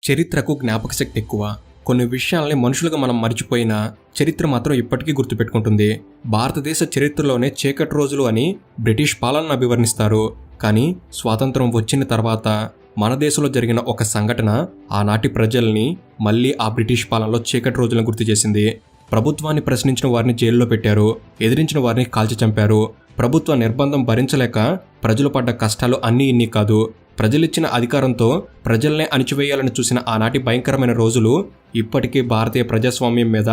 చరిత్రకు జ్ఞాపకశక్తి ఎక్కువ. కొన్ని విషయాల్ని మనుషులుగా మనం మర్చిపోయినా చరిత్ర మాత్రం ఇప్పటికీ గుర్తుపెట్టుకుంటుంది. భారతదేశ చరిత్రలోనే చీకటి రోజులు అని బ్రిటిష్ పాలనను అభివర్ణిస్తారు. కానీ స్వాతంత్రం వచ్చిన తర్వాత మన దేశంలో జరిగిన ఒక సంఘటన ఆనాటి ప్రజల్ని మళ్ళీ ఆ బ్రిటిష్ పాలనలో చీకటి రోజులను గుర్తు చేసింది. ప్రభుత్వాన్ని ప్రశ్నించిన వారిని జైల్లో పెట్టారు, ఎదిరించిన వారిని కాల్చి చంపారు. ప్రభుత్వ నిర్బంధం భరించలేక ప్రజలు పడ్డ కష్టాలు అన్నీ ఇన్ని కాదు. ప్రజలిచ్చిన అధికారంతో ప్రజల్నే అణిచివేయాలని చూసిన ఆనాటి భయంకరమైన రోజులు ఇప్పటికీ భారతీయ ప్రజాస్వామ్యం మీద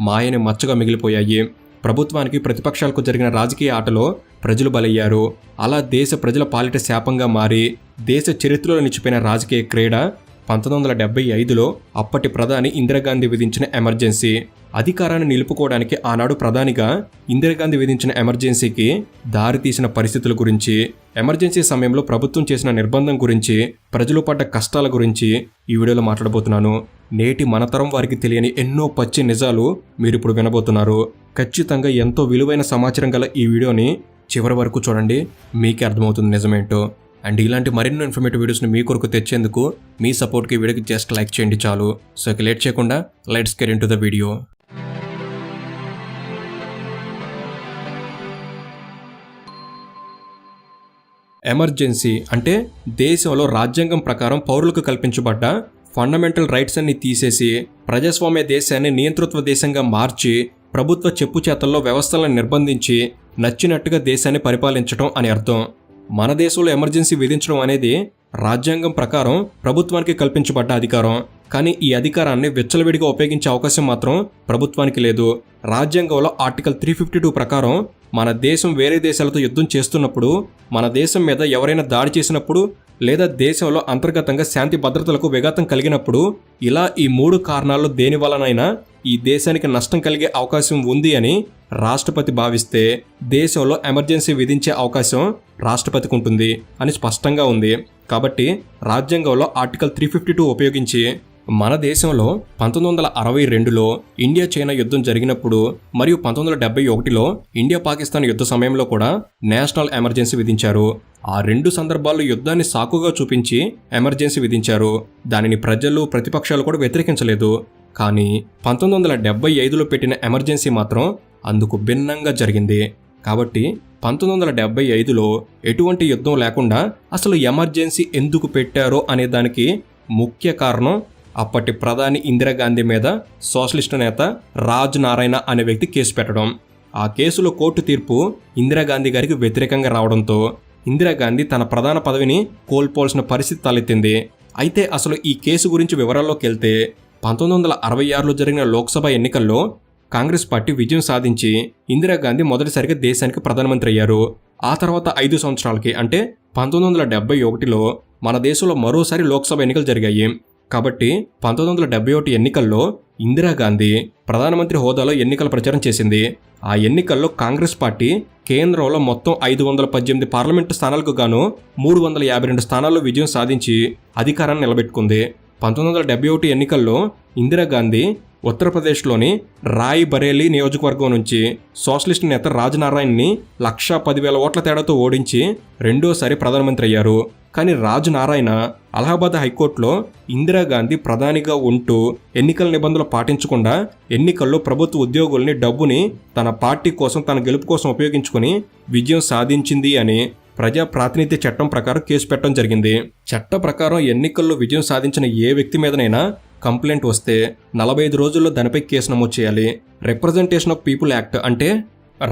మాయని మచ్చగా మిగిలిపోయాయి. ప్రభుత్వానికి ప్రతిపక్షాలకు జరిగిన రాజకీయ ఆటలో ప్రజలు బలయ్యారు. అలా దేశ ప్రజల పాలిట శాపంగా మారి దేశ చరిత్రలో నిలిచిపోయిన రాజకీయ క్రీడ 1975లో అప్పటి ప్రధాని ఇందిరాగాంధీ విధించిన ఎమర్జెన్సీ. అధికారాన్ని నిలుపుకోవడానికి ఆనాడు ప్రధానిగా ఇందిరాగాంధీ విధించిన ఎమర్జెన్సీకి దారితీసిన పరిస్థితుల గురించి, ఎమర్జెన్సీ సమయంలో ప్రభుత్వం చేసిన నిర్బంధం గురించి, ప్రజలు పడ్డ కష్టాల గురించి ఈ వీడియోలో మాట్లాడబోతున్నాను. నేటి మనతరం వారికి తెలియని ఎన్నో పచ్చి నిజాలు మీరు ఇప్పుడు వినబోతున్నారు. ఖచ్చితంగా ఎంతో విలువైన సమాచారం గల ఈ వీడియోని చివరి వరకు చూడండి, మీకే అర్థమవుతుంది నిజమేంటో. అండ్ ఇలాంటి మరెన్నో ఇన్ఫర్మేటివ్ వీడియోస్ని మీ కొరకు తెచ్చేందుకు మీ సపోర్ట్కి వీడియోకి జస్ట్ లైక్ చేయండి చాలు. సో ఇక లేట్ చేయకుండా let's get into the video. Emergency అంటే దేశంలో రాజ్యాంగం ప్రకారం పౌరులకు కల్పించబడ్డ ఫండమెంటల్ రైట్స్ అన్ని తీసేసి ప్రజాస్వామ్య దేశాన్ని నియంతృత్వ దేశంగా మార్చి ప్రభుత్వ చెప్పుచేతల్లో వ్యవస్థలను నిర్బంధించి నచ్చినట్టుగా దేశాన్ని పరిపాలించడం అని అర్థం. మన దేశంలో ఎమర్జెన్సీ విధించడం అనేది రాజ్యాంగం ప్రకారం ప్రభుత్వానికి కల్పించబడ్డ అధికారం. కానీ ఈ అధికారాన్ని విచ్చలవిడిగా ఉపయోగించే అవకాశం మాత్రం ప్రభుత్వానికి లేదు. రాజ్యాంగంలో ఆర్టికల్ 352 ప్రకారం మన దేశం వేరే దేశాలతో యుద్ధం చేస్తున్నప్పుడు, మన దేశం మీద ఎవరైనా దాడి చేసినప్పుడు, లేదా దేశంలో అంతర్గతంగా శాంతి భద్రతలకు విఘాతం కలిగినప్పుడు, ఇలా ఈ 3 కారణాల్లో దేని వలనైనా ఈ దేశానికి నష్టం కలిగే అవకాశం ఉంది అని రాష్ట్రపతి భావిస్తే దేశంలో ఎమర్జెన్సీ విధించే అవకాశం రాష్ట్రపతికి ఉంటుంది అని స్పష్టంగా ఉంది. కాబట్టి రాజ్యాంగంలో ఆర్టికల్ 352 ఉపయోగించి మన దేశంలో 1962లో ఇండియా చైనా యుద్ధం జరిగినప్పుడు మరియు 1971లో ఇండియా పాకిస్తాన్ యుద్ధ సమయంలో కూడా నేషనల్ ఎమర్జెన్సీ విధించారు. ఆ 2 సందర్భాల్లో యుద్ధాన్ని సాకుగా చూపించి ఎమర్జెన్సీ విధించారు. దానిని ప్రజలు, ప్రతిపక్షాలు కూడా వ్యతిరేకించలేదు. కానీ 1975లో పెట్టిన ఎమర్జెన్సీ మాత్రం అందుకు భిన్నంగా జరిగింది. కాబట్టి 1975లో ఎటువంటి యుద్ధం లేకుండా అసలు ఎమర్జెన్సీ ఎందుకు పెట్టారో అనే దానికి ముఖ్య కారణం అప్పటి ప్రధాని ఇందిరాగాంధీ మీద సోషలిస్టు నేత రాజ్ నారాయణ అనే వ్యక్తి కేసు పెట్టడం. ఆ కేసులో కోర్టు తీర్పు ఇందిరాగాంధీ గారికి వ్యతిరేకంగా రావడంతో ఇందిరాగాంధీ తన ప్రధాన పదవిని కోల్పోవాల్సిన పరిస్థితి తలెత్తింది. అయితే అసలు ఈ కేసు గురించి వివరాల్లోకి వెళ్తే 1966లో జరిగిన లోక్సభ ఎన్నికల్లో కాంగ్రెస్ పార్టీ విజయం సాధించి ఇందిరాగాంధీ మొదటిసారిగా దేశానికి ప్రధానమంత్రి అయ్యారు. ఆ తర్వాత 5 సంవత్సరాలకి అంటే 1971లో మన దేశంలో మరోసారి లోక్సభ ఎన్నికలు జరిగాయి. కాబట్టి 1971 ఎన్నికల్లో ఇందిరాగాంధీ ప్రధానమంత్రి హోదాలో ఎన్నికల ప్రచారం చేసింది. ఆ ఎన్నికల్లో కాంగ్రెస్ పార్టీ కేంద్రంలో మొత్తం 518 పార్లమెంటు స్థానాలకు గాను 352 స్థానాల్లో విజయం సాధించి అధికారాన్ని నిలబెట్టుకుంది. 1971 ఎన్నికల్లో ఇందిరాగాంధీ ఉత్తరప్రదేశ్లోని రాయ్ బరేలీ నియోజకవర్గం నుంచి సోషలిస్ట్ నేత రాజ్ నారాయణ్ని 1,10,000 ఓట్ల తేడాతో ఓడించి రెండోసారి ప్రధానమంత్రి అయ్యారు. కానీ రాజ్ నారాయణ అలహాబాద్ హైకోర్టులో ఇందిరాగాంధీ ప్రధానిగా ఉంటూ ఎన్నికల నిబంధనలు పాటించకుండా ఎన్నికల్లో ప్రభుత్వ ఉద్యోగుల్ని డబ్బుని తన పార్టీ కోసం, తన గెలుపు కోసం ఉపయోగించుకుని విజయం సాధించింది అని ప్రజా ప్రాతినిధ్య చట్టం ప్రకారం కేసు పెట్టడం జరిగింది. చట్ట ప్రకారం ఎన్నికల్లో విజయం సాధించిన ఏ వ్యక్తి మీదనైనా కంప్లైంట్ వస్తే 45 రోజుల్లో దానిపై కేసు నమోదు చేయాలి. రిప్రజెంటేషన్ ఆఫ్ పీపుల్ యాక్ట్ అంటే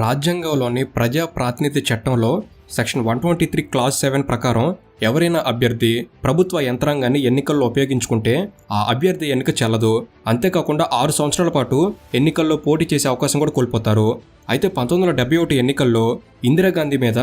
రాజ్యాంగంలోని ప్రజా ప్రాతినిధ్య చట్టంలో సెక్షన్ 123 క్లాజ్ 7 ప్రకారం ఎవరైనా అభ్యర్థి ప్రభుత్వ యంత్రాంగాన్ని ఎన్నికల్లో ఉపయోగించుకుంటే ఆ అభ్యర్థి ఎన్నిక చెల్లదు. అంతేకాకుండా 6 సంవత్సరాల పాటు ఎన్నికల్లో పోటీ చేసే అవకాశం కూడా కోల్పోతారు. అయితే 1971 ఎన్నికల్లో ఇందిరాగాంధీ మీద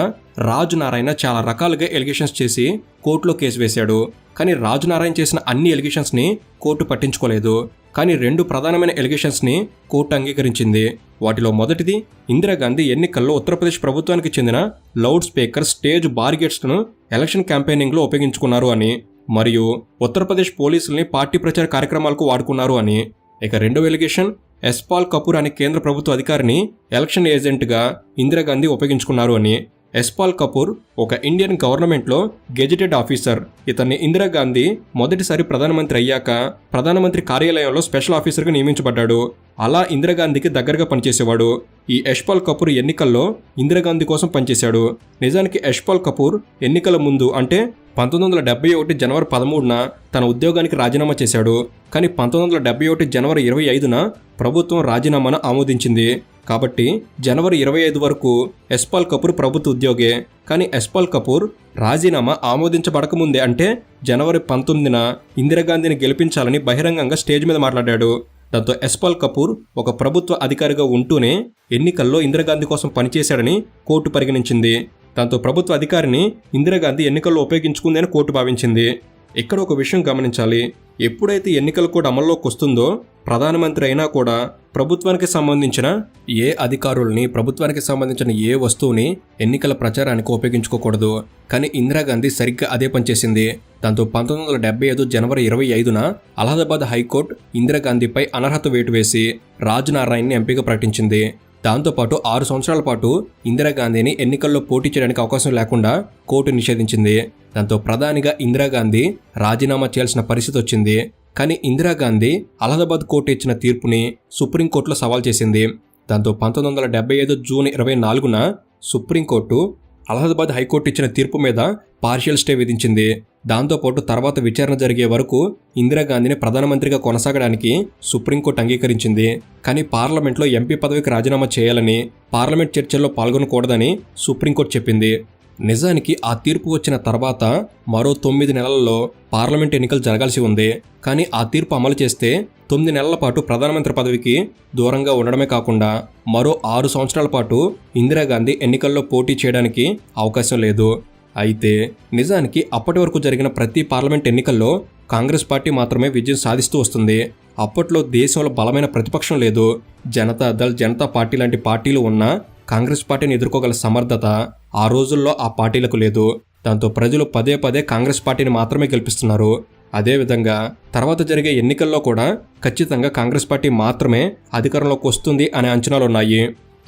రాజ్ నారాయణ చాలా రకాలుగా ఎలిగేషన్స్ చేసి కోర్టులో కేసు వేశాడు. కానీ రాజ్ నారాయణ చేసిన అన్ని ఎలిగేషన్స్ని కోర్టు పట్టించుకోలేదు. కానీ 2 ప్రధానమైన ఎలిగేషన్స్ని కోర్టు అంగీకరించింది. వాటిలో మొదటిది, ఇందిరాగాంధీ ఎన్నికల్లో ఉత్తరప్రదేశ్ ప్రభుత్వానికి చెందిన లౌడ్ స్పీకర్, స్టేజ్ బార్గేట్స్ను ఎలక్షన్ క్యాంపెయినింగ్లో ఉపయోగించుకున్నారు అని, మరియు ఉత్తరప్రదేశ్ పోలీసుల్ని పార్టీ ప్రచార కార్యక్రమాలకు వాడుకున్నారు అని. ఇక రెండవ ఎలిగేషన్, యశ్పాల్ కపూర్ అనే కేంద్ర ప్రభుత్వ అధికారిని ఎలక్షన్ ఏజెంట్గా ఇందిరాగాంధీ ఉపయోగించుకున్నారు అని. యశ్పాల్ కపూర్ ఒక ఇండియన్ గవర్నమెంట్లో గెజిటెడ్ ఆఫీసర్. ఇతన్ని ఇందిరాగాంధీ మొదటిసారి ప్రధానమంత్రి అయ్యాక ప్రధానమంత్రి కార్యాలయంలో స్పెషల్ ఆఫీసర్గా నియమించబడ్డాడు. అలా ఇందిరాగాంధీకి దగ్గరగా పనిచేసేవాడు. ఈ యశ్పాల్ కపూర్ ఎన్నికల్లో ఇందిరాగాంధీ కోసం పనిచేశాడు. నిజానికి యశ్పాల్ కపూర్ ఎన్నికల ముందు అంటే 1971 జనవరి 13న తన ఉద్యోగానికి రాజీనామా చేశాడు. కానీ 1971 జనవరి 25న ప్రభుత్వం రాజీనామాను ఆమోదించింది. కాబట్టి జనవరి 25 వరకు యశ్పాల్ కపూర్ ప్రభుత్వ ఉద్యోగే. కానీ యశ్పాల్ కపూర్ రాజీనామా ఆమోదించబడకముందే అంటే జనవరి 19న ఇందిరాగాంధీని గెలిపించాలని బహిరంగంగా స్టేజ్ మీద మాట్లాడాడు. దాంతో యశ్పాల్ కపూర్ ఒక ప్రభుత్వ అధికారిగా ఉంటూనే ఎన్నికల్లో ఇందిరాగాంధీ కోసం పనిచేశాడని కోర్టు పరిగణించింది. దాంతో ప్రభుత్వ అధికారిని ఇందిరాగాంధీ ఎన్నికల్లో ఉపయోగించుకుందని కోర్టు భావించింది. ఇక్కడ ఒక విషయం గమనించాలి. ఎప్పుడైతే ఎన్నికల కోడ్ అమల్లోకి వస్తుందో ప్రధానమంత్రి అయినా కూడా ప్రభుత్వానికి సంబంధించిన ఏ అధికారుల్ని, ప్రభుత్వానికి సంబంధించిన ఏ వస్తువుని ఎన్నికల ప్రచారానికి ఉపయోగించుకోకూడదు. కానీ ఇందిరాగాంధీ సరిగ్గా అదే పనిచేసింది. దాంతో 1975 జనవరి 25న అలహాబాద్ హైకోర్టు ఇందిరాగాంధీపై అనర్హత వేటు వేసి రాజ్నారాయణ్ని ఎంపీగా ప్రకటించింది. దాంతోపాటు 6 సంవత్సరాల పాటు ఇందిరాగాంధీని ఎన్నికల్లో పోటీ చేయడానికి అవకాశం లేకుండా కోర్టు నిషేధించింది. దాంతో ప్రధానిగా ఇందిరాగాంధీ రాజీనామా చేయాల్సిన పరిస్థితి వచ్చింది. కానీ ఇందిరాగాంధీ అలహాబాద్ కోర్టు ఇచ్చిన తీర్పుని సుప్రీంకోర్టులో సవాల్ చేసింది. దాంతో 1975 జూన్ 24న సుప్రీంకోర్టు అలహాబాద్ హైకోర్టు ఇచ్చిన తీర్పు మీద పార్షియల్ స్టే విధించింది. దాంతోపాటు తర్వాత విచారణ జరిగే వరకు ఇందిరాగాంధీని ప్రధానమంత్రిగా కొనసాగడానికి సుప్రీంకోర్టు అంగీకరించింది. కానీ పార్లమెంట్లో ఎంపీ పదవికి రాజీనామా చేయాలని, పార్లమెంట్ చర్చల్లో పాల్గొనకూడదని సుప్రీంకోర్టు చెప్పింది. నిజానికి ఆ తీర్పు వచ్చిన తర్వాత మరో 9 నెలల్లో పార్లమెంట్ ఎన్నికలు జరగాల్సి ఉంది. కానీ ఆ తీర్పు అమలు చేస్తే 9 నెలల పాటు ప్రధానమంత్రి పదవికి దూరంగా ఉండడమే కాకుండా మరో 6 సంవత్సరాల పాటు ఇందిరాగాంధీ ఎన్నికల్లో పోటీ చేయడానికి అవకాశం లేదు. అయితే నిజానికి అప్పటి వరకు జరిగిన ప్రతి పార్లమెంట్ ఎన్నికల్లో కాంగ్రెస్ పార్టీ మాత్రమే విజయం సాధిస్తూ వస్తుంది. అప్పట్లో దేశంలో బలమైన ప్రతిపక్షం లేదు. జనతాదళ్, జనతా పార్టీ లాంటి పార్టీలు ఉన్నా కాంగ్రెస్ పార్టీని ఎదుర్కోగల సమర్థత ఆ రోజుల్లో ఆ పార్టీలకు లేదు. దాంతో ప్రజలు పదే పదే కాంగ్రెస్ పార్టీని మాత్రమే గెలిపిస్తున్నారు. అదేవిధంగా తర్వాత జరిగే ఎన్నికల్లో కూడా ఖచ్చితంగా కాంగ్రెస్ పార్టీ మాత్రమే అధికారంలోకి వస్తుంది అనే అంచనాలున్నాయి.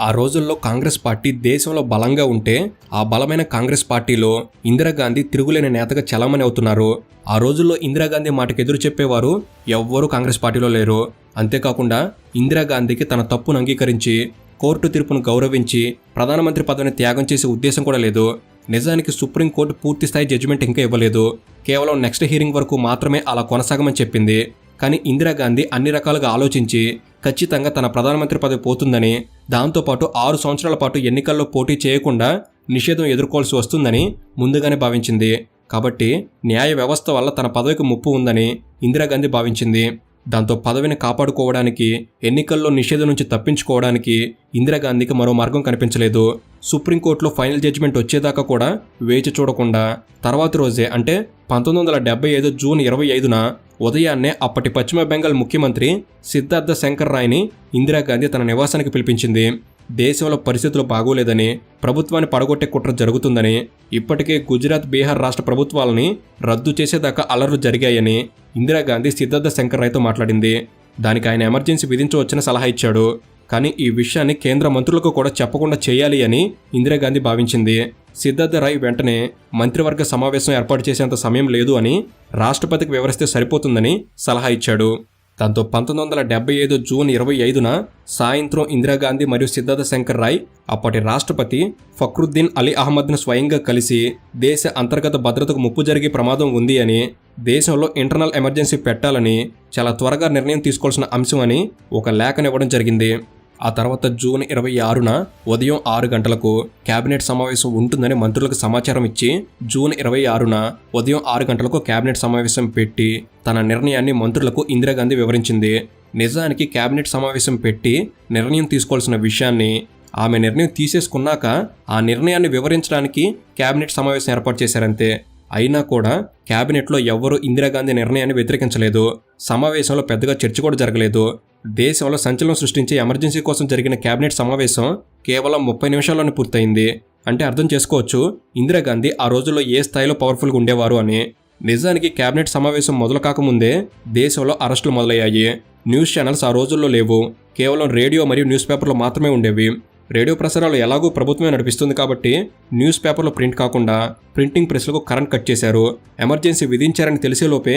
ఆ రోజుల్లో కాంగ్రెస్ పార్టీ దేశంలో బలంగా ఉంటే ఆ బలమైన కాంగ్రెస్ పార్టీలో ఇందిరాగాంధీ తిరుగులేని నేతగా చలామణి అవుతున్నారు. ఆ రోజుల్లో ఇందిరాగాంధీ మాటకు ఎదురు చెప్పేవారు ఎవ్వరూ కాంగ్రెస్ పార్టీలో లేరు. అంతేకాకుండా ఇందిరాగాంధీకి తన తప్పును అంగీకరించి కోర్టు తీర్పును గౌరవించి ప్రధానమంత్రి పదవిని త్యాగం చేసే ఉద్దేశం కూడా లేదు. నిజానికి సుప్రీంకోర్టు పూర్తిస్థాయి జడ్జిమెంట్ ఇంకా ఇవ్వలేదు. కేవలం నెక్స్ట్ హీరింగ్ వరకు మాత్రమే అలా కొనసాగమని చెప్పింది. కానీ ఇందిరాగాంధీ అన్ని రకాలుగా ఆలోచించి ఖచ్చితంగా తన ప్రధానమంత్రి పదవి పోతుందని, దాంతోపాటు 6 సంవత్సరాల పాటు ఎన్నికల్లో పోటీ చేయకుండా నిషేధం ఎదుర్కోవాల్సి వస్తుందని ముందుగానే భావించింది. కాబట్టి న్యాయ వ్యవస్థ వల్ల తన పదవికి ముప్పు ఉందని ఇందిరాగాంధీ భావించింది. దాంతో పదవిని కాపాడుకోవడానికి, ఎన్నికల్లో నిషేధం నుంచి తప్పించుకోవడానికి ఇందిరాగాంధీకి మరో మార్గం కనిపించలేదు. సుప్రీంకోర్టులో ఫైనల్ జడ్జిమెంట్ వచ్చేదాకా కూడా వేచి చూడకుండా తర్వాతి రోజే అంటే 1975 జూన్ 25న ఉదయాన్నే అప్పటి పశ్చిమ బెంగాల్ ముఖ్యమంత్రి సిద్ధార్థ శంకర్ రాయ్ని ఇందిరాగాంధీ తన నివాసానికి పిలిపించింది. దేశంలో పరిస్థితులు బాగోలేదని, ప్రభుత్వాన్ని పడగొట్టే కుట్ర జరుగుతుందని, ఇప్పటికే గుజరాత్, బీహార్ రాష్ట్ర ప్రభుత్వాలని రద్దు చేసేదాకా అలర్లు జరిగాయని ఇందిరాగాంధీ సిద్ధార్థ శంకర్ రాయ్తో మాట్లాడింది. దానికి ఆయన ఎమర్జెన్సీ విధించవచ్చని సలహా ఇచ్చాడు. కానీ ఈ విషయాన్ని కేంద్ర మంత్రులకు కూడా చెప్పకుండా చేయాలి అని ఇందిరాగాంధీ భావించింది. సిద్ధార్థ రాయ్ వెంటనే మంత్రివర్గ సమావేశం ఏర్పాటు చేసేంత సమయం లేదు అని రాష్ట్రపతికి వివరిస్తే సరిపోతుందని సలహా ఇచ్చాడు. దాంతో 1975 జూన్ 25న సాయంత్రం ఇందిరాగాంధీ మరియు సిద్ధార్థ శంకర్ రాయ్ అప్పటి రాష్ట్రపతి ఫక్రుద్దీన్ అలీ అహ్మద్ను స్వయంగా కలిసి దేశ అంతర్గత భద్రతకు ముప్పు జరిగే ప్రమాదం ఉంది అని, దేశంలో ఇంటర్నల్ ఎమర్జెన్సీ పెట్టాలని చాలా త్వరగా నిర్ణయం తీసుకోవాల్సిన అంశం అని ఒక లేఖనివ్వడం జరిగింది. ఆ తర్వాత జూన్ 26న ఉదయం 6 గంటలకు కేబినెట్ సమావేశం ఉంటుందని మంత్రులకు సమాచారం ఇచ్చి జూన్ 26న ఉదయం 6 గంటలకు కేబినెట్ సమావేశం పెట్టి తన నిర్ణయాన్ని మంత్రులకు ఇందిరాగాంధీ వివరించింది. నిజానికి కేబినెట్ సమావేశం పెట్టి నిర్ణయం తీసుకోవాల్సిన విషయాన్ని ఆమె నిర్ణయం తీసేసుకున్నాక ఆ నిర్ణయాన్ని వివరించడానికి కేబినెట్ సమావేశం ఏర్పాటు చేశారంతే. అయినా కూడా కేబినెట్లో ఎవ్వరూ ఇందిరాగాంధీ నిర్ణయాన్ని వ్యతిరేకించలేదు. సమావేశంలో పెద్దగా చర్చ కూడా జరగలేదు. దేశంలో సంచలనం సృష్టించే ఎమర్జెన్సీ కోసం జరిగిన కేబినెట్ సమావేశం కేవలం 30 నిమిషాల్లోనే పూర్తయింది. అంటే అర్థం చేసుకోవచ్చు ఇందిరాగాంధీ ఆ రోజుల్లో ఏ స్థాయిలో పవర్ఫుల్గా ఉండేవారు అని. నిజానికి కేబినెట్ సమావేశం మొదలు కాకముందే దేశంలో అరెస్టులు మొదలయ్యాయి. న్యూస్ ఛానల్స్ ఆ రోజుల్లో లేవు. కేవలం రేడియో మరియు న్యూస్ పేపర్లు మాత్రమే ఉండేవి. రేడియో ప్రసారాలు ఎలాగూ ప్రభుత్వమే నడిపిస్తుంది కాబట్టి న్యూస్ పేపర్లో ప్రింట్ కాకుండా ప్రింటింగ్ ప్రెస్లకు కరెంట్ కట్ చేశారు. ఎమర్జెన్సీ విధించారని తెలిసేలోపే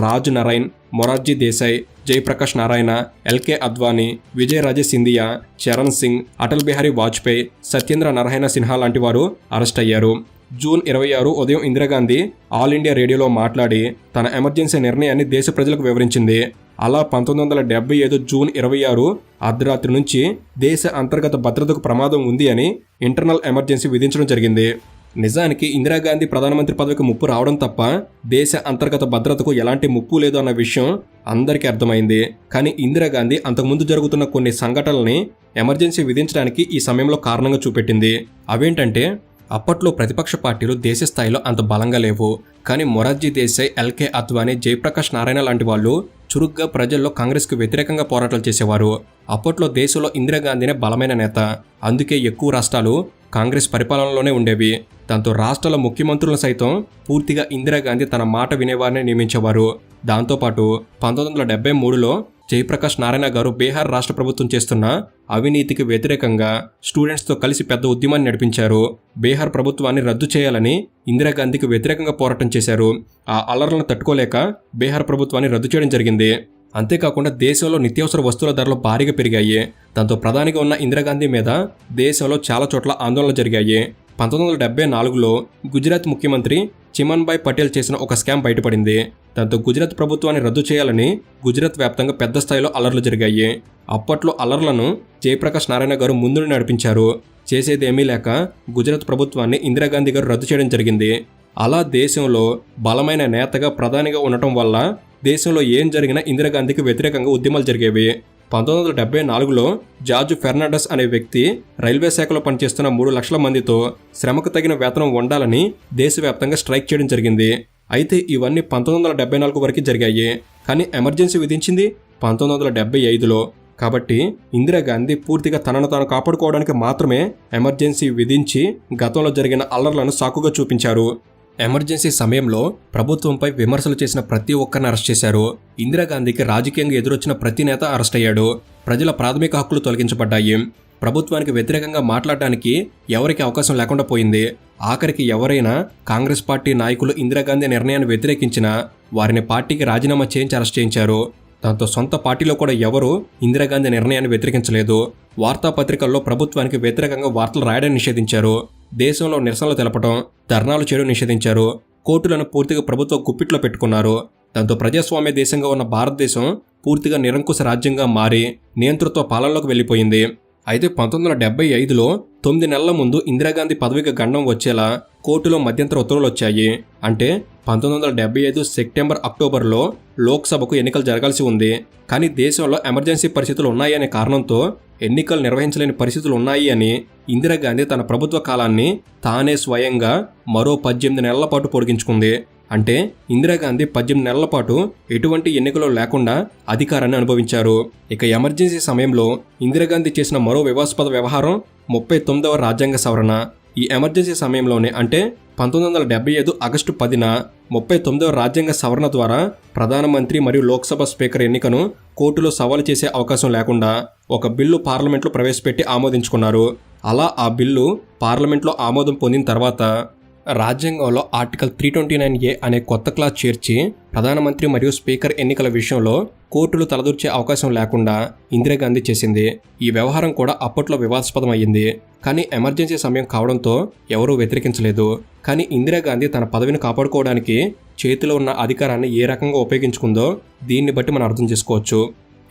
రాజ్ నరైన్, మొరార్జీ దేశాయ్, జయప్రకాష్ నారాయణ, ఎల్కే అద్వానీ, విజయరాజే సింధియా, చరణ్ సింగ్, అటల్ బిహారీ వాజ్పేయి, సత్యేంద్ర నారాయణ సిన్హా లాంటి వారు అరెస్ట్ అయ్యారు. జూన్ 26 ఉదయం ఇందిరాగాంధీ ఆల్ ఇండియా రేడియోలో మాట్లాడి తన ఎమర్జెన్సీ నిర్ణయాన్ని దేశ ప్రజలకు వివరించింది. అలా 1975 జూన్ 26 అర్ధరాత్రి నుంచి దేశ అంతర్గత భద్రతకు ప్రమాదం ఉంది అని ఇంటర్నల్ ఎమర్జెన్సీ విధించడం జరిగింది. నిజానికి ఇందిరాగాంధీ ప్రధానమంత్రి పదవికి ముప్పు రావడం తప్ప దేశ అంతర్గత భద్రతకు ఎలాంటి ముప్పు లేదు అన్న విషయం అందరికీ అర్థమైంది. కానీ ఇందిరాగాంధీ అంతకుముందు జరుగుతున్న కొన్ని సంఘటనల్ని ఎమర్జెన్సీ విధించడానికి ఈ సమయంలో కారణంగా చూపెట్టింది. అవేంటంటే, అప్పట్లో ప్రతిపక్ష పార్టీలు దేశ స్థాయిలో అంత బలంగా లేవు. కానీ మొరార్జీ దేశాయ్, ఎల్కే అద్వానీ, జయప్రకాష్ నారాయణ లాంటి వాళ్ళు చురుగ్గా ప్రజల్లో కాంగ్రెస్కు వ్యతిరేకంగా పోరాటాలు చేసేవారు. అప్పట్లో దేశంలో ఇందిరాగాంధీనే బలమైన నేత. అందుకే ఎక్కువ రాష్ట్రాలు కాంగ్రెస్ పరిపాలనలోనే ఉండేవి. దాంతో రాష్ట్రాల ముఖ్యమంత్రులను సైతం పూర్తిగా ఇందిరాగాంధీ తన మాట వినేవారిని నియమించేవారు. దాంతోపాటు 1973లో జయప్రకాష్ నారాయణ గారు బీహార్ రాష్ట్ర ప్రభుత్వం చేస్తున్న అవినీతికి వ్యతిరేకంగా స్టూడెంట్స్తో కలిసి పెద్ద ఉద్యమాన్ని నడిపించారు. బీహార్ ప్రభుత్వాన్ని రద్దు చేయాలని ఇందిరాగాంధీకి వ్యతిరేకంగా పోరాటం చేశారు. ఆ అల్లర్లను తట్టుకోలేక బీహార్ ప్రభుత్వాన్ని రద్దు చేయడం జరిగింది. అంతేకాకుండా దేశంలో నిత్యావసర వస్తువుల ధరలు భారీగా పెరిగాయి. దాంతో ప్రధానిగా ఉన్న ఇందిరాగాంధీ మీద దేశంలో చాలా చోట్ల ఆందోళనలు జరిగాయి. 1974లో గుజరాత్ ముఖ్యమంత్రి చిమన్భాయ్ పటేల్ చేసిన ఒక స్కామ్ బయటపడింది. దాంతో గుజరాత్ ప్రభుత్వాన్ని రద్దు చేయాలని గుజరాత్ వ్యాప్తంగా పెద్ద స్థాయిలో అల్లర్లు జరిగాయి. అప్పట్లో అల్లర్లను జయప్రకాష్ నారాయణ గారు ముందుని నడిపించారు. చేసేదేమీ లేక గుజరాత్ ప్రభుత్వాన్ని ఇందిరాగాంధీ గారు రద్దు చేయడం జరిగింది. అలా దేశంలో బలమైన నేతగా ప్రధానిగా ఉండటం వల్ల దేశంలో ఏం జరిగినా ఇందిరాగాంధీకి వ్యతిరేకంగా ఉద్యమాలు జరిగేవి. 1974లో జార్జ్ ఫెర్నాండెస్ అనే వ్యక్తి రైల్వే శాఖలో పనిచేస్తున్న 3 లక్షల మందితో శ్రమకు తగిన వేతనం ఉండాలని దేశవ్యాప్తంగా స్ట్రైక్ చేయడం జరిగింది. అయితే ఇవన్నీ 1974 వరకు జరిగాయి. కానీ ఎమర్జెన్సీ విధించింది 1975లో. కాబట్టి ఇందిరాగాంధీ పూర్తిగా తనను తాను కాపాడుకోవడానికి మాత్రమే ఎమర్జెన్సీ విధించి గతంలో జరిగిన అల్లర్లను సాకుగా చూపించారు. ఎమర్జెన్సీ సమయంలో ప్రభుత్వంపై విమర్శలు చేసిన ప్రతి ఒక్కరిని అరెస్ట్ చేశారు. ఇందిరాగాంధీకి రాజకీయంగా ఎదురొచ్చిన ప్రతి నేత అరెస్ట్ అయ్యాడు. ప్రజల ప్రాథమిక హక్కులు తొలగించబడ్డాయి. ప్రభుత్వానికి వ్యతిరేకంగా మాట్లాడడానికి ఎవరికి అవకాశం లేకుండా పోయింది. ఆఖరికి ఎవరైనా కాంగ్రెస్ పార్టీ నాయకులు ఇందిరాగాంధీ నిర్ణయాన్ని వ్యతిరేకించినా వారిని పార్టీకి రాజీనామా చేయించి అరెస్ట్ చేయించారు. దాంతో సొంత పార్టీలో కూడా ఎవరూ ఇందిరాగాంధీ నిర్ణయాన్ని వ్యతిరేకించలేదు. వార్తాపత్రికల్లో ప్రభుత్వానికి వ్యతిరేకంగా వార్తలు రాయడం నిషేధించారు. దేశంలో నిరసనలు తెలపడం, ధర్నాలు చేయడం నిషేధించారు. కోర్టులను పూర్తిగా ప్రభుత్వ గుప్పిట్లో పెట్టుకున్నారు. దాంతో ప్రజాస్వామ్య దేశంగా ఉన్న భారతదేశం పూర్తిగా నిరంకుశ రాజ్యంగా మారి నియంతృత్వ పాలనలోకి వెళ్ళిపోయింది. అయితే 1975లో 9 నెలల ముందు ఇందిరాగాంధీ పదవికి గండం వచ్చేలా కోర్టులో మధ్యంతర ఉత్తర్వులు వచ్చాయి. అంటే 1975 సెప్టెంబర్, అక్టోబర్లో లోక్సభకు ఎన్నికలు జరగాల్సి ఉంది. కానీ దేశంలో ఎమర్జెన్సీ పరిస్థితులు ఉన్నాయి అనే కారణంతో ఎన్నికలు నిర్వహించలేని పరిస్థితులు ఉన్నాయి అని ఇందిరాగాంధీ తన ప్రభుత్వ కాలాన్ని తానే స్వయంగా మరో 18 నెలల పాటు పొడిగించుకుంది. అంటే ఇందిరాగాంధీ 18 నెలల పాటు ఎటువంటి ఎన్నికలు లేకుండా అధికారాన్ని అనుభవించారు. ఇక ఎమర్జెన్సీ సమయంలో ఇందిరాగాంధీ చేసిన మరో వివాదాస్పద వ్యవహారం 39వ రాజ్యాంగ సవరణ. ఈ ఎమర్జెన్సీ సమయంలోనే అంటే 1975 ఆగస్టు 10న 39వ రాజ్యాంగ సవరణ ద్వారా ప్రధానమంత్రి మరియు లోక్సభ స్పీకర్ ఎన్నికను కోర్టులో సవాలు చేసే అవకాశం లేకుండా ఒక బిల్లు పార్లమెంట్లో ప్రవేశపెట్టి ఆమోదించుకున్నారు. అలా ఆ బిల్లు పార్లమెంట్లో ఆమోదం పొందిన తర్వాత రాజ్యాంగంలో ఆర్టికల్ 329A అనే కొత్త క్లాజ్ చేర్చి ప్రధానమంత్రి మరియు స్పీకర్ ఎన్నికల విషయంలో కోర్టులు తలదూర్చే అవకాశం లేకుండా ఇందిరాగాంధీ చేసింది. ఈ వ్యవహారం కూడా అప్పట్లో వివాదాస్పదం అయ్యింది. కానీ ఎమర్జెన్సీ సమయం కావడంతో ఎవరూ వ్యతిరేకించలేదు. కానీ ఇందిరాగాంధీ తన పదవిని కాపాడుకోవడానికి చేతిలో ఉన్న అధికారాన్ని ఏ రకంగా ఉపయోగించుకుందో దీన్ని బట్టి మనం అర్థం చేసుకోవచ్చు.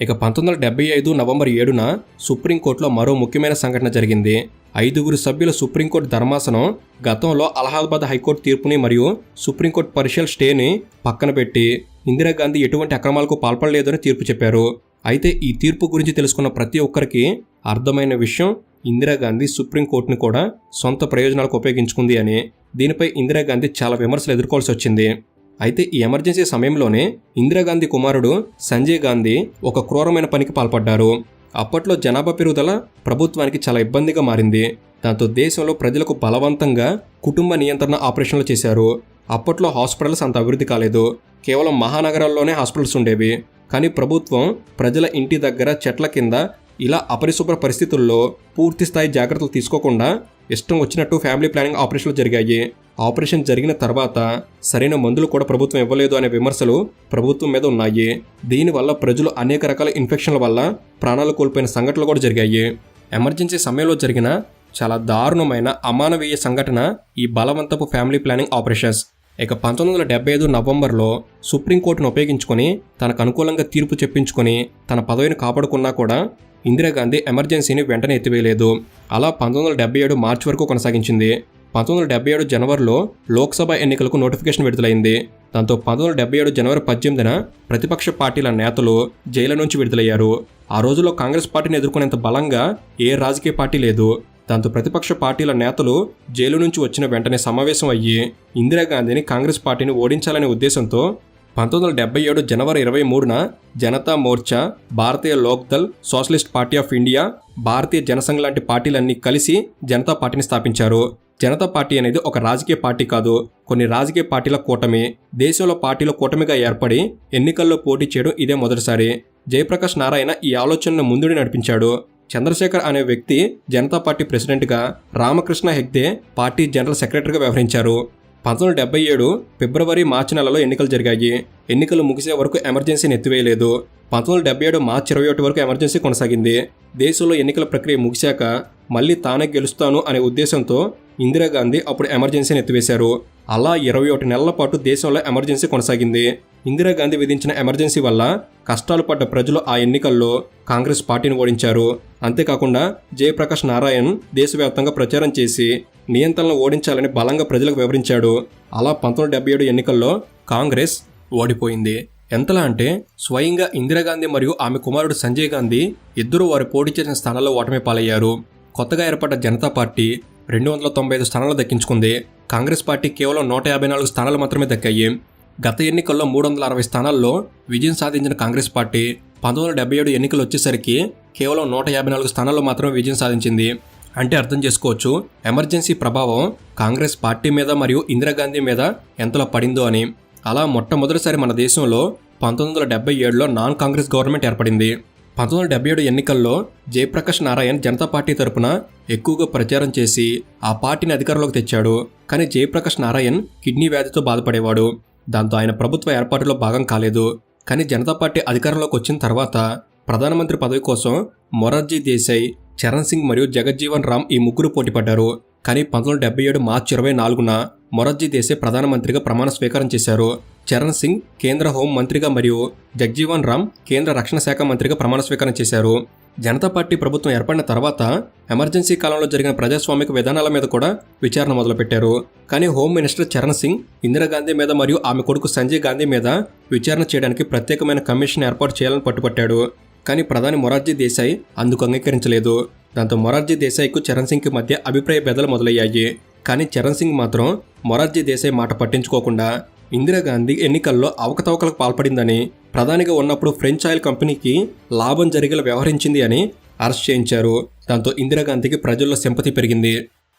ఇక 1975 నవంబర్ 7న సుప్రీంకోర్టులో మరో ముఖ్యమైన సంఘటన జరిగింది. 5 సభ్యుల సుప్రీంకోర్టు ధర్మాసనం గతంలో అలహాబాద్ హైకోర్టు తీర్పుని మరియు సుప్రీంకోర్టు పార్షియల్ స్టేని పక్కన పెట్టి ఇందిరాగాంధీ ఎటువంటి అక్రమాలకు పాల్పడలేదని తీర్పు చెప్పారు. అయితే ఈ తీర్పు గురించి తెలుసుకున్న ప్రతి ఒక్కరికి అర్థమైన విషయం ఇందిరాగాంధీ సుప్రీంకోర్టుని కూడా సొంత ప్రయోజనాలకు ఉపయోగించుకుంది అని. దీనిపై ఇందిరాగాంధీ చాలా విమర్శలు ఎదుర్కోవాల్సి వచ్చింది. అయితే ఈ ఎమర్జెన్సీ సమయంలోనే ఇందిరాగాంధీ కుమారుడు సంజయ్ గాంధీ ఒక క్రూరమైన పనికి పాల్పడ్డారు. అప్పట్లో జనాభా పెరుగుదల ప్రభుత్వానికి చాలా ఇబ్బందిగా మారింది. దాంతో దేశంలో ప్రజలకు బలవంతంగా కుటుంబ నియంత్రణ ఆపరేషన్లు చేశారు. అప్పట్లో హాస్పిటల్స్ అంత అభివృద్ధి కాలేదు. కేవలం మహానగరాల్లోనే హాస్పిటల్స్ ఉండేవి. కానీ ప్రభుత్వం ప్రజల ఇంటి దగ్గర చెట్ల కింద ఇలా అపరిశుభ్ర పరిస్థితుల్లో పూర్తి స్థాయి జాగ్రత్తలు తీసుకోకుండా ఇష్టం వచ్చినట్టు ఫ్యామిలీ ప్లానింగ్ ఆపరేషన్లు జరిగాయి. ఆపరేషన్ జరిగిన తర్వాత సరైన మందులు కూడా ప్రభుత్వం ఇవ్వలేదు అనే విమర్శలు ప్రభుత్వం మీద ఉన్నాయి. దీనివల్ల ప్రజలు అనేక రకాల ఇన్ఫెక్షన్ల వల్ల ప్రాణాలు కోల్పోయిన సంఘటనలు కూడా జరిగాయి. ఎమర్జెన్సీ సమయంలో జరిగిన చాలా దారుణమైన అమానవీయ సంఘటన ఈ బలవంతపు ఫ్యామిలీ ప్లానింగ్ ఆపరేషన్స్. ఇక 1975 నవంబర్లో సుప్రీంకోర్టును ఉపయోగించుకొని తనకు అనుకూలంగా తీర్పు చెప్పించుకొని తన పదవిని కాపాడుకున్నా కూడా ఇందిరాగాంధీ ఎమర్జెన్సీని వెంటనే ఎత్తివేయలేదు. అలా 1977 మార్చి వరకు కొనసాగించింది. 1977 జనవరిలో లోక్సభ ఎన్నికలకు నోటిఫికేషన్ విడుదలైంది. దాంతో 1977 జనవరి 18న ప్రతిపక్ష పార్టీల నేతలు జైలు నుంచి విడుదలయ్యారు. ఆ రోజుల్లో కాంగ్రెస్ పార్టీని ఎదుర్కొనేంత బలంగా ఏ రాజకీయ పార్టీ లేదు. దాంతో ప్రతిపక్ష పార్టీల నేతలు జైలు నుంచి వచ్చిన వెంటనే సమావేశం అయ్యి ఇందిరాగాంధీని కాంగ్రెస్ పార్టీని ఓడించాలనే ఉద్దేశంతో 1977 జనవరి 23న Janata Morcha, Bharatiya Lok Dal, socialist party of India, Bharatiya Jana Sangh లాంటి పార్టీలన్నీ కలిసి జనతా పార్టీని స్థాపించారు. జనతా పార్టీ అనేది ఒక రాజకీయ పార్టీ కాదు, కొన్ని రాజకీయ పార్టీల కూటమి. దేశంలో పార్టీల కూటమిగా ఏర్పడి ఎన్నికల్లో పోటీ చేయడం ఇదే మొదటిసారి. జయప్రకాష్ నారాయణ ఈ ఆలోచనను ముందుని నడిపించాడు. చంద్రశేఖర్ అనే వ్యక్తి జనతా పార్టీ ప్రెసిడెంట్గా, రామకృష్ణ హెగ్డే పార్టీ జనరల్ సెక్రటరీగా వ్యవహరించారు. 1977 ఫిబ్రవరి, మార్చి నెలలో ఎన్నికలు జరిగాయి. ఎన్నికలు ముగిసే వరకు ఎమర్జెన్సీని ఎత్తివేయలేదు. 1977 మార్చి 21 వరకు ఎమర్జెన్సీ కొనసాగింది. దేశంలో ఎన్నికల ప్రక్రియ ముగిశాక మళ్ళీ తానే గెలుస్తాను అనే ఉద్దేశంతో ఇందిరాగాంధీ అప్పుడు ఎమర్జెన్సీని ఎత్తివేశారు. అలా 21 నెలల పాటు దేశంలో ఎమర్జెన్సీ కొనసాగింది. ఇందిరాగాంధీ విధించిన ఎమర్జెన్సీ వల్ల కష్టాలు పడ్డ ప్రజలు ఆ ఎన్నికల్లో కాంగ్రెస్ పార్టీని ఓడించారు. అంతేకాకుండా జయప్రకాష్ నారాయణ్ దేశవ్యాప్తంగా ప్రచారం చేసి నియంత్రణను ఓడించాలని బలంగా ప్రజలకు వివరించాడు. అలా 1977 ఎన్నికల్లో కాంగ్రెస్ ఓడిపోయింది. ఎంతలా అంటే స్వయంగా ఇందిరాగాంధీ మరియు ఆమె కుమారుడు సంజయ్ గాంధీ ఇద్దరూ వారు పోటీ చేసిన స్థానాల్లో ఓటమి పాలయ్యారు. కొత్తగా ఏర్పడ్డ జనతా పార్టీ 295 స్థానాలు దక్కించుకుంది. కాంగ్రెస్ పార్టీ కేవలం 154 స్థానాలు మాత్రమే దక్కాయి. గత ఎన్నికల్లో 360 స్థానాల్లో విజయం సాధించిన కాంగ్రెస్ పార్టీ 1977 ఎన్నికలు వచ్చేసరికి కేవలం 154 స్థానాల్లో మాత్రమే విజయం సాధించింది. అంటే అర్థం చేసుకోవచ్చు ఎమర్జెన్సీ ప్రభావం కాంగ్రెస్ పార్టీ మీద మరియు ఇందిరాగాంధీ మీద ఎంతలా పడిందో అని. అలా మొట్టమొదటిసారి మన దేశంలో 1977లో నాన్ కాంగ్రెస్ గవర్నమెంట్ ఏర్పడింది. 1977 ఎన్నికల్లో జయప్రకాష్ నారాయణ్ జనతా పార్టీ తరపున ఎక్కువగా ప్రచారం చేసి ఆ పార్టీని అధికారంలోకి తెచ్చాడు. కానీ జయప్రకాష్ నారాయణ్ కిడ్నీ వ్యాధితో బాధపడేవాడు. దాంతో ఆయన ప్రభుత్వ ఏర్పాటులో భాగం కాలేదు. కానీ జనతా పార్టీ అధికారంలోకి వచ్చిన తర్వాత ప్రధానమంత్రి పదవి కోసం మొరార్జీ దేశాయ్, చరణ్ సింగ్ మరియు జగజ్జీవన్ రామ్ ఈ ముగ్గురు పోటీపడ్డారు. కానీ 1977 మార్చి 24న మొరార్జీ దేశాయ్ ప్రధానమంత్రిగా ప్రమాణ స్వీకారం చేశారు. చరణ్ సింగ్ కేంద్ర హోం మంత్రిగా మరియు జగజ్జీవన్ రామ్ కేంద్ర రక్షణ శాఖ మంత్రిగా ప్రమాణ స్వీకారం చేశారు. జనతా పార్టీ ప్రభుత్వం ఏర్పడిన తర్వాత ఎమర్జెన్సీ కాలంలో జరిగిన ప్రజాస్వామిక విధానాల మీద కూడా విచారణ మొదలుపెట్టారు. కానీ హోమ్ మినిస్టర్ చరణ్ సింగ్ ఇందిరాగాంధీ మీద మరియు ఆమె కొడుకు సంజయ్ గాంధీ మీద విచారణ చేయడానికి ప్రత్యేకమైన కమిషన్ ఏర్పాటు చేయాలని పట్టుపట్టాడు. కానీ ప్రధాని మొరార్జీ దేశాయ్ అందుకు అంగీకరించలేదు. దాంతో మొరార్జీ దేశాయ్కు చరణ్ సింగ్కి మధ్య అభిప్రాయ భేదాలు మొదలయ్యాయి. కానీ చరణ్ సింగ్ మాత్రం మొరార్జీ దేశాయ్ మాట పట్టించుకోకుండా ఇందిరాగాంధీ ఎన్నికల్లో అవకతవకలకు పాల్పడిందని, ప్రధానిగా ఉన్నప్పుడు ఫ్రెంచ్ ఆయిల్ కంపెనీకి లాభం జరిగేలా వ్యవహరించింది అని అరెస్ట్ చేయించారు. దాంతో ఇందిరాగాంధీకి ప్రజల్లో సింపతి పెరిగింది.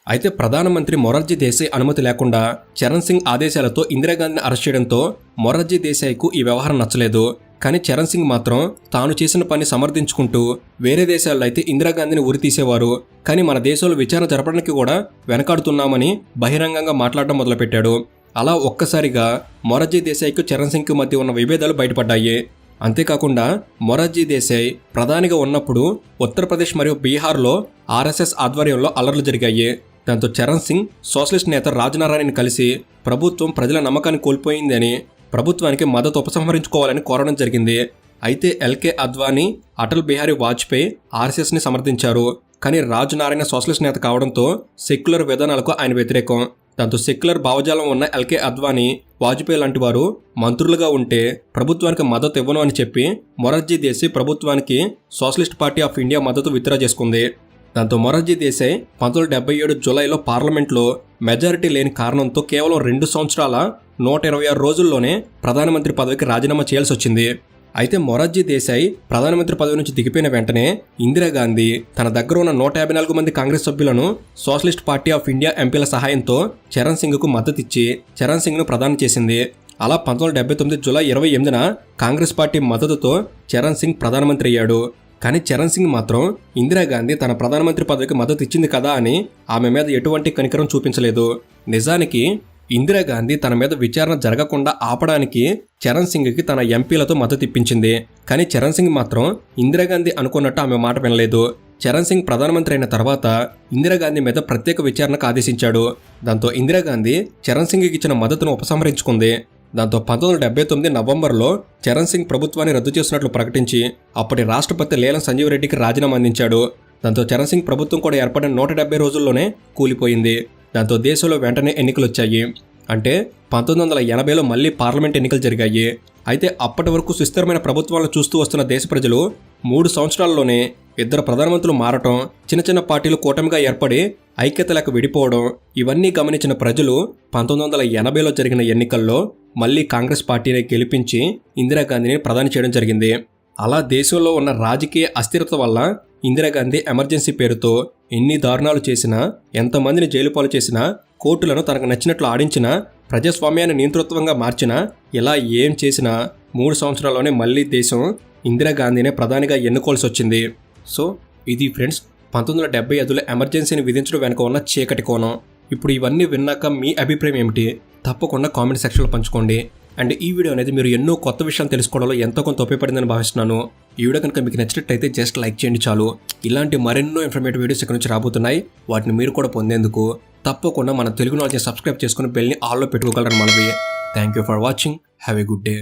అయితే ప్రధానమంత్రి మొరార్జీ దేశాయ్ అనుమతి లేకుండా చరణ్ సింగ్ ఆదేశాలతో ఇందిరాగాంధీని అరెస్ట్ చేయడంతో మొరార్జీ దేశాయ్కు ఈ వ్యవహారం నచ్చలేదు. కానీ చరణ్ సింగ్ మాత్రం తాను చేసిన పని సమర్థించుకుంటూ వేరే దేశాల్లో అయితే ఇందిరాగాంధీని ఉరితీసేవారు, కానీ మన దేశంలో విచారణ జరపడానికి కూడా వెనకాడుతున్నామని బహిరంగంగా మాట్లాడడం మొదలుపెట్టాడు. అలా ఒక్కసారిగా మొరార్జీ దేశాయ్కు చరణ్ సింగ్కి మధ్య ఉన్న విభేదాలు బయటపడ్డాయి. అంతేకాకుండా మొరార్జీ దేశాయ్ ప్రధానిగా ఉన్నప్పుడు ఉత్తరప్రదేశ్ మరియు బీహార్లో ఆర్ఎస్ఎస్ ఆధ్వర్యంలో అల్లర్లు జరిగాయి. దాంతో చరణ్ సింగ్ సోషలిస్ట్ నేత రాజనారాయణని కలిసి ప్రభుత్వం ప్రజల నమ్మకాన్ని కోల్పోయిందని ప్రభుత్వానికి మద్దతు ఉపసంహరించుకోవాలని కోరడం జరిగింది. అయితే ఎల్కే అద్వానీ, అటల్ బిహారీ వాజ్పేయి ఆర్ఎస్ఎస్ని సమర్థించారు. కానీ రాజనారాయణ సోషలిస్ట్ నేత కావడంతో సెక్యులర్ విధానాలకు ఆయన వ్యతిరేకం. దాంతో సెక్యులర్ భావజాలం ఉన్న ఎల్కే అద్వానీ, వాజ్పేయి లాంటి వారు మంత్రులుగా ఉంటే ప్రభుత్వానికి మద్దతు ఇవ్వను అని చెప్పి మొరార్జీ దేశాయ్ ప్రభుత్వానికి సోషలిస్ట్ పార్టీ ఆఫ్ ఇండియా మద్దతు విత్డ్రా చేసుకుంది. దాంతో మొరార్జీ దేశాయ్ 1977 జూలైలో పార్లమెంట్లో మెజారిటీ లేని కారణంతో కేవలం 2 సంవత్సరాల 126 రోజుల్లోనే ప్రధానమంత్రి పదవికి రాజీనామా చేయాల్సి వచ్చింది. అయితే మొరార్జీ దేశాయ్ ప్రధానమంత్రి పదవి నుంచి దిగిపోయిన వెంటనే ఇందిరాగాంధీ తన దగ్గర ఉన్న 154 మంది కాంగ్రెస్ సభ్యులను సోషలిస్ట్ పార్టీ ఆఫ్ ఇండియా ఎంపీల సహాయంతో చరణ్ సింగ్కు మద్దతిచ్చి చరణ్ సింగ్ను ప్రధాని చేసింది. అలా 1979 జూలై 28న కాంగ్రెస్ పార్టీ మద్దతుతో చరణ్ సింగ్ ప్రధానమంత్రి అయ్యాడు. కానీ చరణ్ సింగ్ మాత్రం ఇందిరాగాంధీ తన ప్రధానమంత్రి పదవికి మద్దతు ఇచ్చింది కదా అని ఆమె మీద ఎటువంటి కనికరం చూపించలేదు. నిజానికి ఇందిరాగాంధీ తన మీద విచారణ జరగకుండా ఆపడానికి చరణ్ సింగ్కి తన ఎంపీలతో మద్దతు ఇప్పించింది. కానీ చరణ్ సింగ్ మాత్రం ఇందిరాగాంధీ అనుకున్నట్టు ఆమె మాట వినలేదు. చరణ్ సింగ్ ప్రధానమంత్రి అయిన తర్వాత ఇందిరాగాంధీ మీద ప్రత్యేక విచారణకు ఆదేశించాడు. దాంతో ఇందిరాగాంధీ చరణ్ సింగ్కి ఇచ్చిన మద్దతును ఉపసంహరించుకుంది. దాంతో 1979 నవంబర్లో చరణ్ సింగ్ ప్రభుత్వాన్ని రద్దు చేసినట్లు ప్రకటించి అప్పటి రాష్ట్రపతి లేలం సంజీవ్ రెడ్డికి రాజీనామా అందించాడు. దాంతో చరణ్ సింగ్ ప్రభుత్వం కూడా ఏర్పడిన 170 రోజుల్లోనే కూలిపోయింది. దాంతో దేశంలో వెంటనే ఎన్నికలు వచ్చాయి. అంటే 1980లో మళ్లీ పార్లమెంట్ ఎన్నికలు జరిగాయి. అయితే అప్పటి వరకు సుస్థిరమైన ప్రభుత్వాలను చూస్తూ వస్తున్న దేశ ప్రజలు 3 సంవత్సరాల్లోనే 2 ప్రధానమంత్రులు మారటం, చిన్న చిన్న పార్టీలు కూటమిగా ఏర్పడి ఐక్యత లేక విడిపోవడం, ఇవన్నీ గమనించిన ప్రజలు 1980లో జరిగిన ఎన్నికల్లో మళ్లీ కాంగ్రెస్ పార్టీని గెలిపించి ఇందిరాగాంధీని ప్రధాని చేయడం జరిగింది. అలా దేశంలో ఉన్న రాజకీయ అస్థిరత వల్ల ఇందిరాగాంధీ ఎమర్జెన్సీ పేరుతో ఎన్ని దారుణాలు చేసినా, ఎంతమందిని జైలు పాలు చేసినా, కోర్టులను తనకు నచ్చినట్లు ఆడించినా, ప్రజాస్వామ్యాన్ని నియంతృత్వంగా మార్చినా, ఇలా ఏం చేసినా 3 సంవత్సరాల్లోనే మళ్లీ దేశం ఇందిరాగాంధీనే ప్రధానిగా ఎన్నుకోవాల్సి వచ్చింది. సో ఇది ఫ్రెండ్స్ 1975లో ఎమర్జెన్సీని విధించడం వెనుక ఉన్న చీకటి కోణం. ఇప్పుడు ఇవన్నీ విన్నాక మీ అభిప్రాయం ఏమిటి? తప్పకుండా కామెంట్ సెక్షన్లో పంచుకోండి. అండ్ ఈ వీడియో అనేది మీరు ఎన్నో కొత్త విషయాలు తెలుసుకోవడంలో ఎంతో కొంత ఉపయోగపడిందని భావిస్తున్నాను. ఈ వీడియో కనుక మీకు నచ్చినట్టయితే జస్ట్ లైక్ చేయండి చాలు. ఇలాంటి మరెన్నో ఇన్ఫర్మేటివ్ వీడియోస్ ఇక్కడ నుంచి రాబోతున్నాయి. వాటిని మీరు కూడా పొందేందుకు తప్పకుండా మన తెలుగు నాలెడ్జ్ని సబ్స్క్రైబ్ చేసుకుని బెల్ని ఆల్లో పెట్టుకోగలరని మనవి. Thank you for watching. Have a good day.